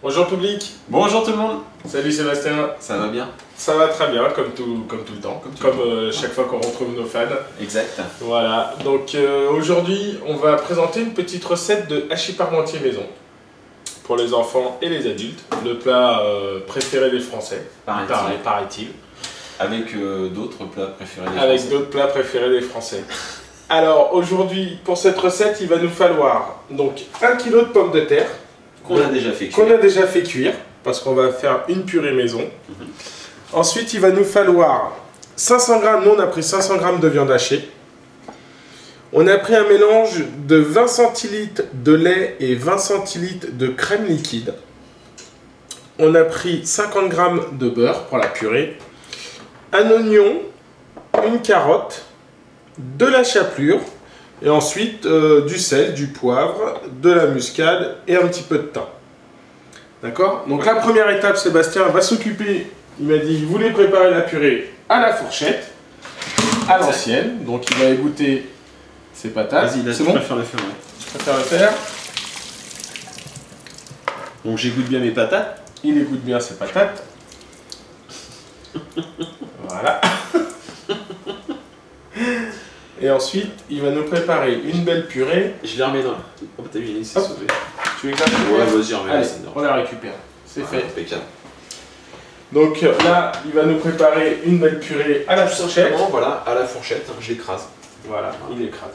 Bonjour public. Bonjour tout le monde. Salut Sébastien. Ça va bien? Ça va très bien, comme tout le temps. Chaque fois qu'on retrouve nos fans. Exact. Voilà, donc aujourd'hui on va présenter une petite recette de hachis parmentier maison. Pour les enfants et les adultes. Le plat préféré des Français, paraît-il. Avec d'autres plats préférés des Français. Avec d'autres plats préférés des Français. Alors aujourd'hui, pour cette recette, il va nous falloir donc 1 kg de pommes de terre. Qu'on a déjà fait cuire. Parce qu'on va faire une purée maison. Ensuite, il va nous falloir 500 g, nous on a pris 500 g de viande hachée. On a pris un mélange de 20 centilitres de lait et 20 centilitres de crème liquide. On a pris 50 g de beurre pour la purée. Un oignon, une carotte, de la chapelure. Et ensuite, du sel, du poivre, de la muscade et un petit peu de thym. D'accord? Donc la première étape, Sébastien va s'occuper, il m'a dit, il voulait préparer la purée à la fourchette, à l'ancienne. Donc il va égoutter ses patates. Vas-y, là, c'est bon? Je préfère le faire. Ouais. Je préfère le faire. Donc j'égoutte bien mes patates. Il égoutte bien ses patates. Voilà. Et ensuite, il va nous préparer une belle purée. Je les remets dans. Oh, t'as vu, il s'est sauvé. Tu veux que j'arrive? Ouais, vas-y, remets. Allez, on la récupère. C'est fait. Impeccable. Donc là, il va nous préparer une belle purée à la fourchette. Voilà, à la fourchette, je l'écrase. Voilà, il écrase.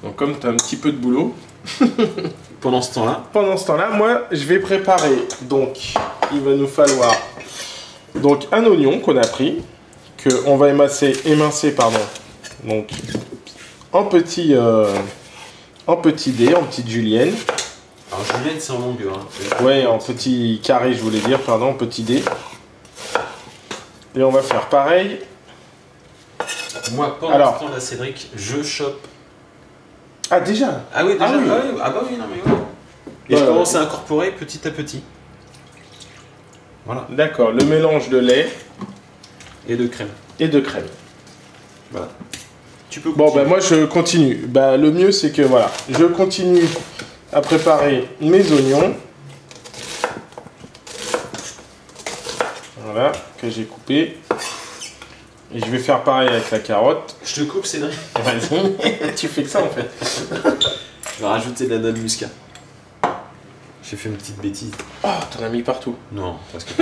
Donc comme tu as un petit peu de boulot, Pendant ce temps-là, moi, je vais préparer. Donc, il va nous falloir donc un oignon qu'on a pris, qu'on va émincer, donc en petit dés, en petite julienne. alors julienne c'est en longueur. Hein. Ouais, en petit carré, je voulais dire, pardon, en petit dé. Et on va faire pareil. Moi, pendant ce temps là, Cédric, je chope. Ah, déjà? Ah oui, déjà. Ah oui. Ah bah oui, non mais ouais. Et je commence à incorporer petit à petit. Voilà. D'accord, le mélange de lait Et de crème. et de crème. Voilà. Tu peux Bon, continuer. ben moi je continue. Ben, le mieux c'est que voilà, je continue à préparer mes oignons. Voilà, que j'ai coupé. Et je vais faire pareil avec la carotte. Je te coupe, Cédric. Vas-y, tu fais que ça en fait. Je vais rajouter de la noix de muscat. J'ai fait une petite bêtise. Oh, t'en as mis partout. Non, parce que.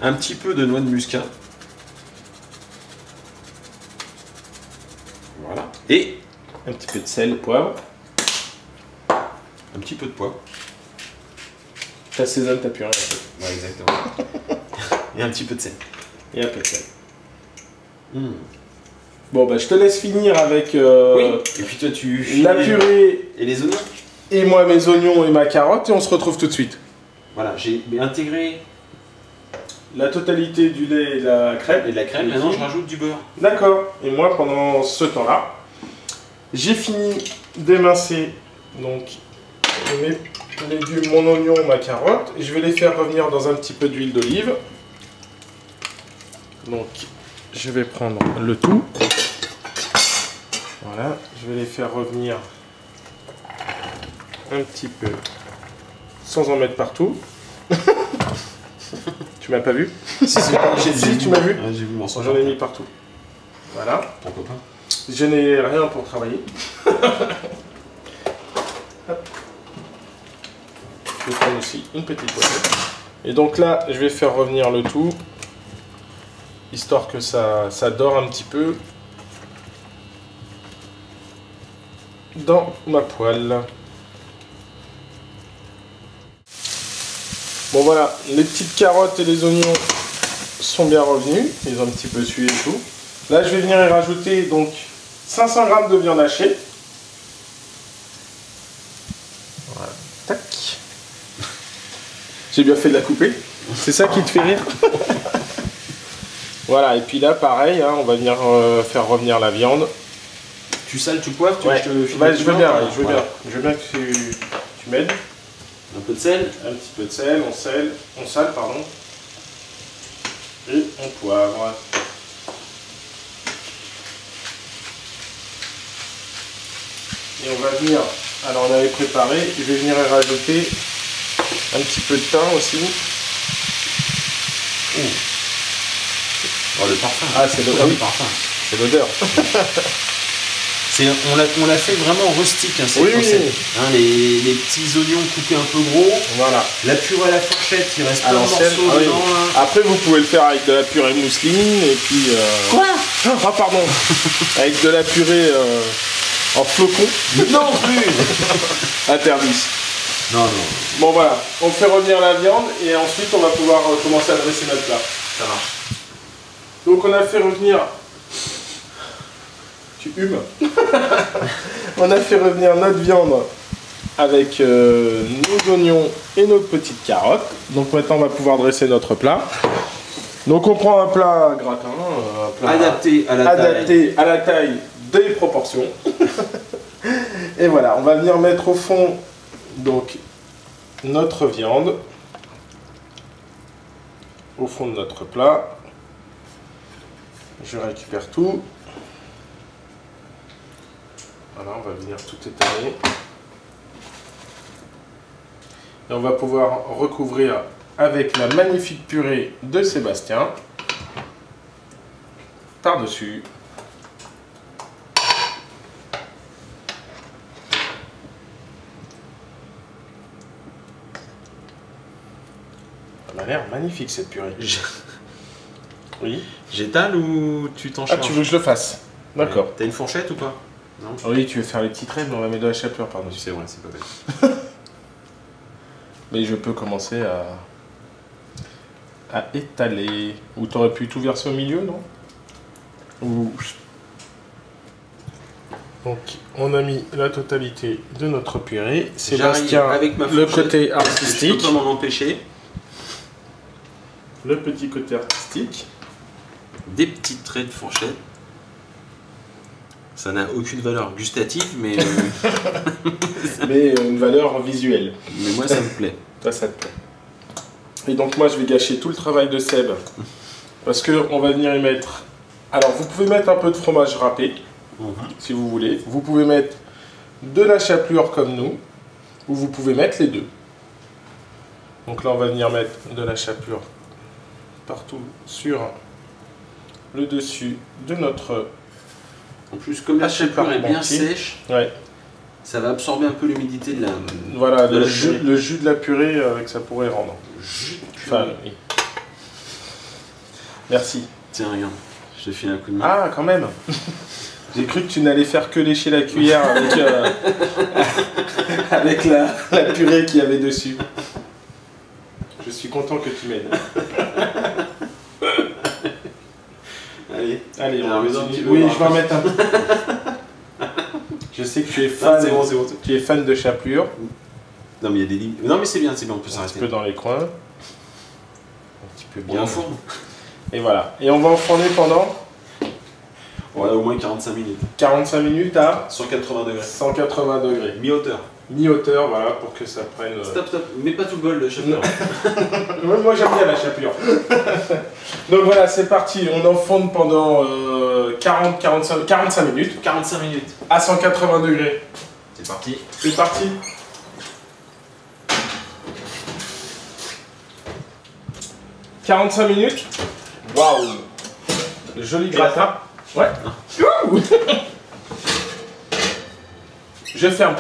Un petit peu de noix de muscat. Voilà. Et Un petit peu de sel, poivre. un petit peu de poivre. T'assaisonnes ta purée. En fait. Ouais, exactement. Et un petit peu de sel. Et un peu de sel. Bon, ben je te laisse finir avec Oui. Et puis toi, tu. la purée Et les oignons. et moi mes oignons et ma carotte et on se retrouve tout de suite. Voilà, j'ai intégré La totalité du lait et de la crème. et de la crème. Maintenant, je rajoute du beurre. D'accord. Et moi, pendant ce temps-là, j'ai fini d'émincer donc mes légumes, mon oignon, ma carotte. Et je vais les faire revenir dans un petit peu d'huile d'olive. Donc, je vais prendre le tout. Voilà. Je vais les faire revenir un petit peu, sans en mettre partout. Tu m'as pas vu? Si, tu m'as vu? Ah, j'ai vu mon sang. J'en ai mis partout. Voilà. Ton copain. Je n'ai rien pour travailler. Hop. Je vais prendre aussi une petite pochette. Et donc là, je vais faire revenir le tout, histoire que ça dore un petit peu dans ma poêle. Bon voilà, les petites carottes et les oignons sont bien revenus. Ils ont un petit peu sué et tout. Là, je vais venir y rajouter donc 500 g de viande hachée. Voilà. Tac. J'ai bien fait de la couper. C'est ça qui te fait rire? Voilà, et puis là, pareil, hein, on va venir faire revenir la viande. Tu sales, tu poivres, tu Ouais. veux que je te Bah, je veux bien, voilà. je veux bien que tu m'aides. Un peu de sel. Un petit peu de sel, on sale, pardon. Et on poivre. Et on va venir, alors on avait préparé, je vais venir rajouter un petit peu de thym aussi. Oh, le parfum. Ah, c'est l'odeur. Le parfum. C'est l'odeur. On l'a fait vraiment rustique, hein, cette oui, recette. oui. Hein, les petits oignons coupés un peu gros. Voilà. La purée à la fourchette, il reste À plein de l'ancienne, morceaux dedans. Là. Après, vous pouvez le faire avec de la purée mousseline et puis. Quoi? Ah, pardon. Avec de la purée en flocons. Non plus. Interdit. Non. Bon voilà, on fait revenir la viande et ensuite on va pouvoir commencer à dresser notre plat. Ça marche. Donc on a fait revenir. Tu humes. On a fait revenir notre viande avec nos oignons et nos petites carottes. Donc maintenant on va pouvoir dresser notre plat. Donc on prend un plat gratin, un plat adapté à la taille des proportions. Et voilà, on va venir mettre au fond donc notre viande au fond de notre plat. Je récupère tout. Voilà, on va venir tout étaler. Et on va pouvoir recouvrir avec la magnifique purée de Sébastien par-dessus. Elle a l'air magnifique cette purée. Oui. J'étale ou tu t'en charges? Ah, tu veux que je le fasse? D'accord. T'as une fourchette ou pas? Non. Oui, tu veux faire les petits traits, mais on va mettre de la chapelure par-dessus. C'est vrai, c'est pas bête. Mais je peux commencer à étaler. Ou t'aurais pu tout verser au milieu, non? Ou... Donc, on a mis la totalité de notre purée. Sébastien, avec ma le fourchette, côté je artistique. peux pas m'en empêcher. Le petit côté artistique. Des petites traits de fourchette. Ça n'a aucune valeur gustative, mais... Mais une valeur visuelle. mais moi, ça me plaît. Toi, ça te plaît. Et donc, moi, je vais gâcher tout le travail de Seb. Parce qu'on va venir y mettre... Alors, vous pouvez mettre un peu de fromage râpé, si vous voulez. Vous pouvez mettre de la chapelure comme nous, ou vous pouvez mettre les deux. Donc là, on va venir mettre de la chapelure partout sur le dessus de notre... En plus, comme la chapelure est bien sèche, ouais. Ça va absorber un peu l'humidité de la... Voilà, de le la jus de la purée que ça pourrait rendre. Enfin, oui. Merci. Tiens, regarde, je te file un coup de main. Ah, quand même. J'ai cru que tu n'allais faire que lécher la cuillère avec, avec la purée qu'il y avait dessus. Je suis content que tu m'aides. Allez, alors, oui, je vais en mettre un peu. Je sais que tu es fan, c'est bon. tu es fan de chapelure. Non, mais il y a des lignes. Non, mais c'est bien, on peut Un s'arrêter. petit peu dans les coins. Un petit peu bien. On enfourne. Et voilà. Et on va enfourner pendant Ouais, au moins 45 minutes. 45 minutes à 180 degrés. 180 degrés. Mi-hauteur. Mi-hauteur, voilà, pour que ça prenne... Stop. Mets pas tout le bol de chapelure. Moi j'aime bien la chapelure. Donc voilà, c'est parti. On enfourne pendant 45 minutes 45 minutes. à 180 degrés. C'est parti. C'est parti. « 45 minutes. Waouh. Le joli gratin. Ouais. Ouh. Je ferme.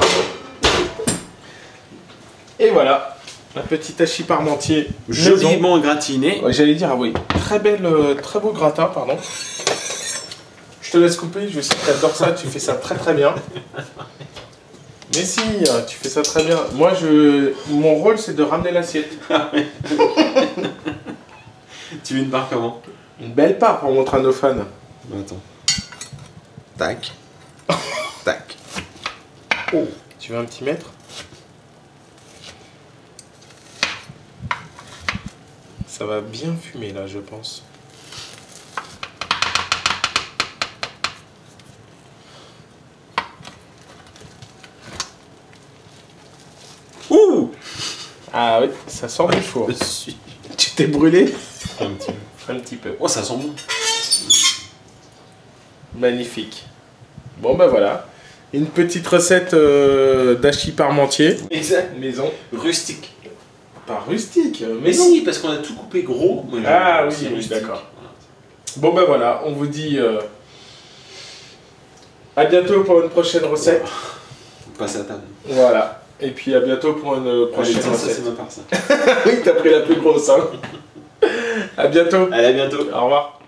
Et voilà. Un petit hachis parmentier. Joliment gratiné. Ouais, j'allais dire, ah oui. Très beau gratin, pardon. Je te laisse couper, je sais que tu adores ça, tu fais ça très très bien. Mais si, tu fais ça très bien. Moi, mon rôle, c'est de ramener l'assiette. Tu veux une part comment? Une belle part pour montrer à nos fans. Attends. Tac. Tac. Oh, tu veux un petit mètre? Ça va bien fumer là, je pense. Ouh! Ah oui, ça sort du four. Je suis... Tu t'es brûlé? Un petit peu. peu. Oh, ça sent bon. Magnifique. Bon ben voilà. Une petite recette d'hachis parmentier. Exact. Maison. Rustique. Pas rustique, mais si, parce qu'on a tout coupé gros. Moi, ah oui, d'accord. Voilà. Bon ben voilà, on vous dit à bientôt pour une prochaine recette. On passe à table. Voilà. Et puis à bientôt pour une prochaine recette. Ça, c'est ma part, ça. Oui, t'as pris la plus grosse, hein. À bientôt. Allez, à bientôt. Au revoir.